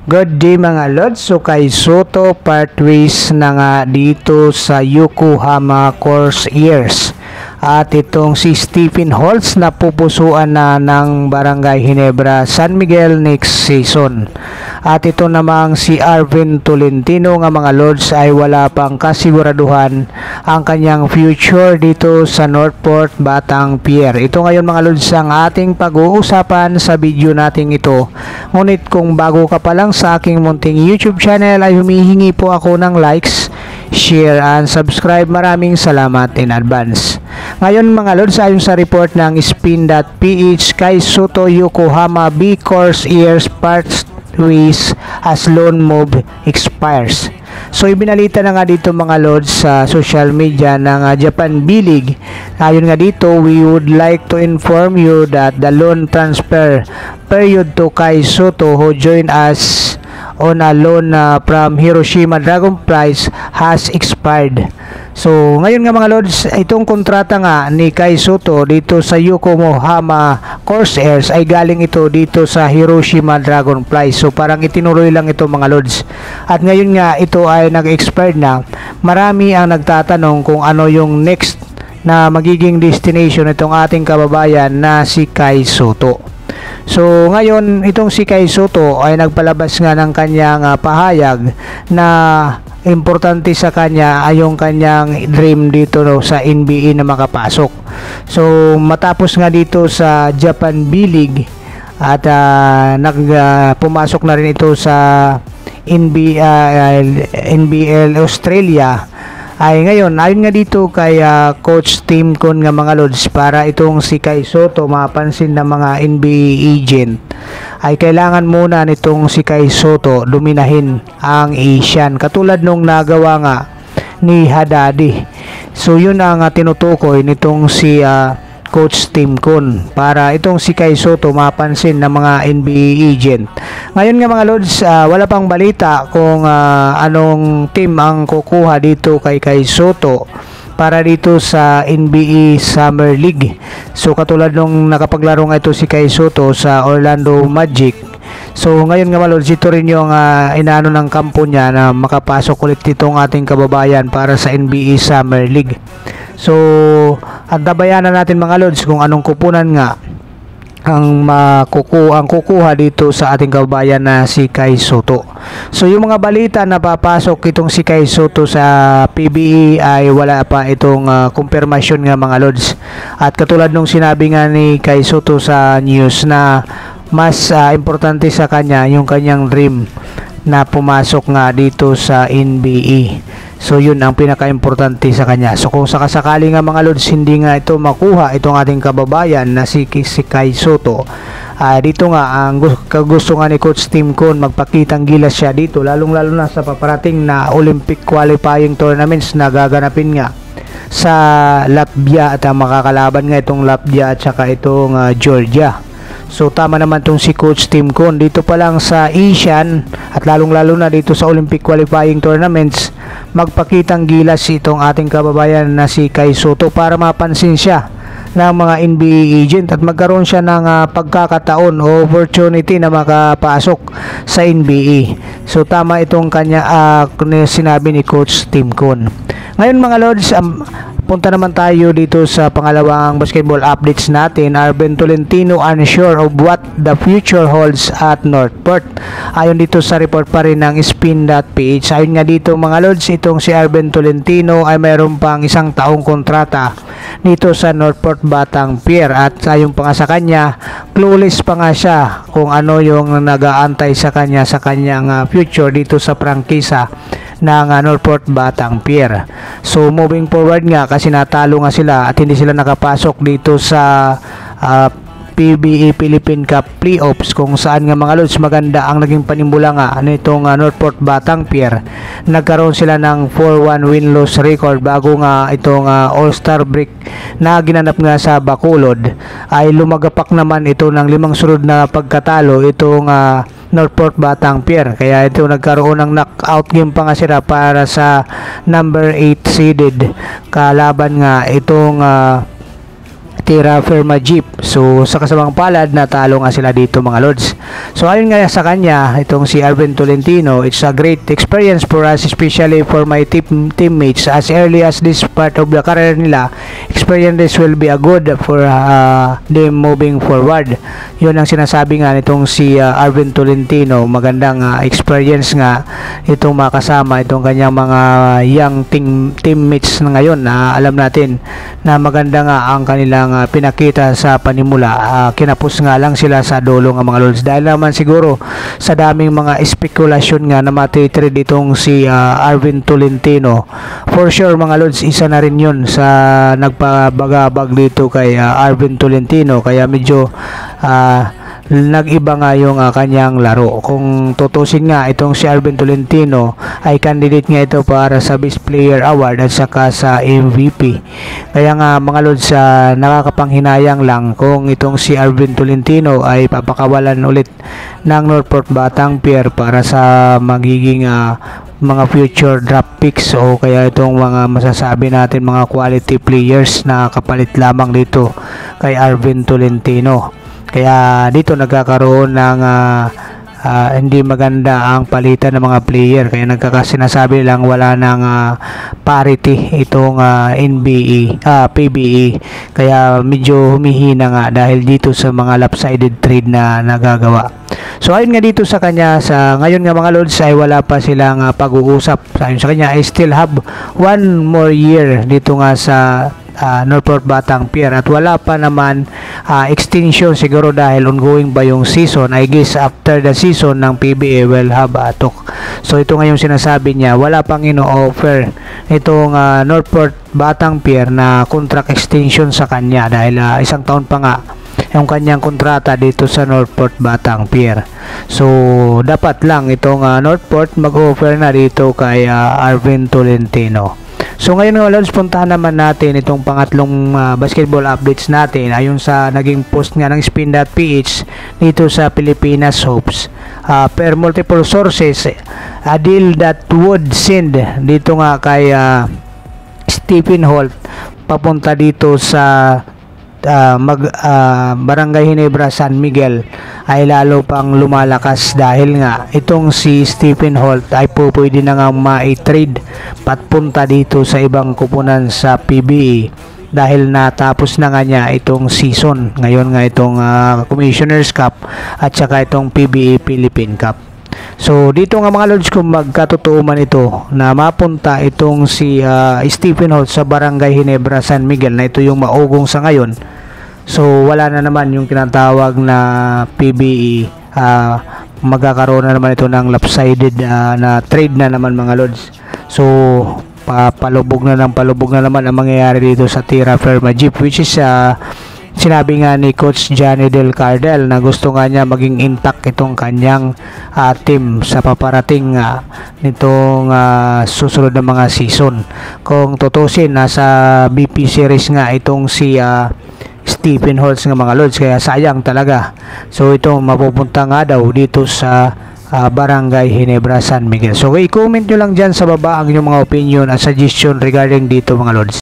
Good day mga lods, so kay Soto partways na nga dito sa Yokohama Course Years. At itong si Stephen Holtz na pupusuan na ng Barangay Ginebra, San Miguel next season. At ito namang si Arvin Tolentino nga mga lods ay wala pang kasiguraduhan ang kanyang future dito sa Northport, Batang Pier. Ito ngayon mga lods ang ating pag-uusapan sa video nating ito. Ngunit kung bago ka pa lang sa aking munting YouTube channel ay humihingi po ako ng likes, share and subscribe. Maraming salamat in advance. Ngayon mga lods, ayon sa report ng Spin.ph, kay Soto Yokohama B Course Years Parts Ways as loan move expires. So ibinalita na nga dito mga lods sa social media ng Japan B-League. Ayon nga dito, we would like to inform you that the loan transfer period to Kai Soto, who joined us on a loan from Hiroshima Dragonflies, has expired. So ngayon nga mga lods, itong kontrata nga ni Kai Soto dito sa Yokohama Course Airs ay galing ito dito sa Hiroshima Dragonflies. So parang itinuloy lang ito mga lods. At ngayon nga ito ay nag-expired na. Marami ang nagtatanong kung ano yung next na magiging destination itong ating kababayan na si Kai Soto. So ngayon itong si Kai Soto ay nagpalabas nga ng kanyang pahayag na importante sa kanya ay yung kanyang dream dito sa NBA na makapasok. So matapos nga dito sa Japan B-League at pumasok na rin ito sa NBL Australia, ay ngayon ayon nga dito kay Coach Tim Con nga mga lods, para itong si Kai Soto mapansin ng mga NBA agent ay kailangan muna nitong si Kai Soto dominahin ang Asian katulad nung nagawa nga ni Haddadi. So yun ang tinutukoy nitong si Coach Tim Con para itong si Kai Soto mapansin ng mga NBA agent. Ngayon nga mga lods, wala pang balita kung anong team ang kukuha dito kay Kai Soto para dito sa NBA Summer League. So katulad nung nakapaglaro nga ito si Kai Soto sa Orlando Magic. So ngayon nga mga lods, ito rin yung inaano ng kampo niya na makapasok ulit itong ating kababayan para sa NBA Summer League. So antabayan na natin mga lods kung anong kupunan nga ang kukuha dito sa ating kababayan na si Kai Soto. So yung mga balita na papasok itong si Kai Soto sa PBA ay wala pa itong kumpirmasyon nga mga lods. At katulad nung sinabi nga ni Kai Soto sa news na mas importante sa kanya yung kanyang dream na pumasok nga dito sa NBA. So yun ang pinaka-importante sa kanya. So kung sakasakali nga mga lods hindi nga ito makuha itong ating kababayan na si Kai Soto, dito nga ang gusto nga ni Coach Tim Con, magpakitang gilas siya dito, lalong-lalo na sa paparating na Olympic qualifying tournaments na gaganapin nga sa Latvia at makakalaban nga itong Latvia at saka itong Georgia. So tama naman tong si Coach Tim Con dito pa lang sa Asian at lalong-lalo na dito sa Olympic qualifying tournaments, magpakitang gilas itong ating kababayan na si Kai Soto para mapansin siya ng mga NBA agent at magkaroon siya ng pagkakataon o opportunity na makapasok sa NBA. So tama itong kanya sinabi ni Coach Tim Con. Ngayon mga lods, punta naman tayo dito sa pangalawang basketball updates natin. Arvin Tolentino unsure of what the future holds at Northport. Ayon dito sa report pa rin ng Spin.ph, ayon nga dito mga lods, itong si Arvin Tolentino ay mayroon pang 1 taong kontrata dito sa Northport, Batang Pier. At ayon pa nga sa kanya, clueless pa nga siya kung ano yung nag-aantay sa kanya sa kanyang future dito sa prangkisa ng Northport, Batang Pier. So moving forward nga, kasi natalo nga sila at hindi sila nakapasok dito sa PBA Philippine Cup Playoffs, kung saan nga mga lods maganda ang naging panimula nga nitong Northport, Batang Pier. Nagkaroon sila ng 4-1 win-loss record bago nga itong All-Star break na ginanap nga sa Bacolod, ay lumagapak naman ito ng 5 sunod na pagkatalo itong Northport, Batang Pier. Kaya ito nagkaroon ng knockout game pa nga sila para sa number 8 seeded kalaban nga itong Terra Firma Jeep. So sa kasamang palad natalo nga sila dito mga lods. So ayon nga sa kanya, itong si Arvin Tolentino, it's a great experience for us, especially for my teammates as early as this part of the career nila. Experience will be a good for them moving forward. Yun ang sinasabi nga nitong si Arvin Tolentino. Magandang experience nga itong makasama itong kanyang mga young teammates na ngayon na alam natin na maganda nga ang kanilang pinakita sa panimula. Kinapos nga lang sila sa dulo ng mga lods dahil naman siguro sa daming mga spekulasyon nga na matitrade itong si Arvin Tolentino. For sure mga lods, isa na rin yun sa nagpabagabag dito kay Arvin Tolentino, kaya medyo nag-iba nga yung kanyang laro. Kung tutusin nga itong si Arvin Tolentino ay candidate nga ito para sa Best Player Award at saka sa MVP. Kaya nga mga lods, nakakapanghinayang lang kung itong si Arvin Tolentino ay papakawalan ulit ng Northport Batang Pier para sa magiging mga future draft picks o kaya itong mga masasabi natin mga quality players na kapalit lamang dito kay Arvin Tolentino. Kaya dito nagkakaroon ng hindi maganda ang palitan ng mga player, kaya nagkakasinasabi lang wala nang parity itong PBE, kaya medyo humihina nga dahil dito sa mga lopsided trade na nagagawa. So ayun nga dito sa kanya, sa ngayon nga mga lods ay wala pa silang pag-uusap. Ayun sa kanya, I still have 1 more year dito nga sa Northport Batang Pier at wala pa naman extension siguro dahil ongoing ba yung season. I guess after the season ng PBA will have a talk. So ito nga yung sinasabi niya, wala pang ino-offer itong Northport Batang Pier na contract extension sa kanya dahil isang taon pa nga yung kanyang kontrata dito sa Northport Batang Pier. So dapat lang itong Northport mag-offer na dito kay Arvin Tolentino. So ngayon mga lods, puntahan naman natin itong pangatlong basketball updates natin ayon sa naging post nga ng Spin.ph dito sa Pilipinas Hoops. Per multiple sources, a deal that would send dito nga kay Stephen Holt papunta dito sa Barangay Ginebra, San Miguel ay lalo pang lumalakas dahil nga itong si Stephen Holt ay pwede na nga ma-trade patpunta dito sa ibang kupunan sa PBA dahil natapos na nga niya itong season. Ngayon nga itong Commissioner's Cup at saka itong PBA Philippine Cup. So dito nga mga lods, kung magkatotoo man ito na mapunta itong si Stephen Holt sa Barangay Ginebra, San Miguel, na ito yung maugong sa ngayon, so wala na naman yung tinatawag na PBE. Magkakaroon na naman ito ng lopsided na trade na naman mga lods. So palubog na naman ang mangyayari dito sa Terra Firma Jeep, which is sinabi nga ni Coach Johnny Del Cardel na gusto nga niya maging intact itong kanyang team sa paparating nitong susunod na mga season. Kung tutusin, nasa BP series nga itong si Stephen Holt nga mga lods, kaya sayang talaga. So ito mapupunta nga daw dito sa Barangay Ginebra, San Miguel. So i-comment nyo lang dyan sa baba ang inyong mga opinion at suggestion regarding dito mga lods.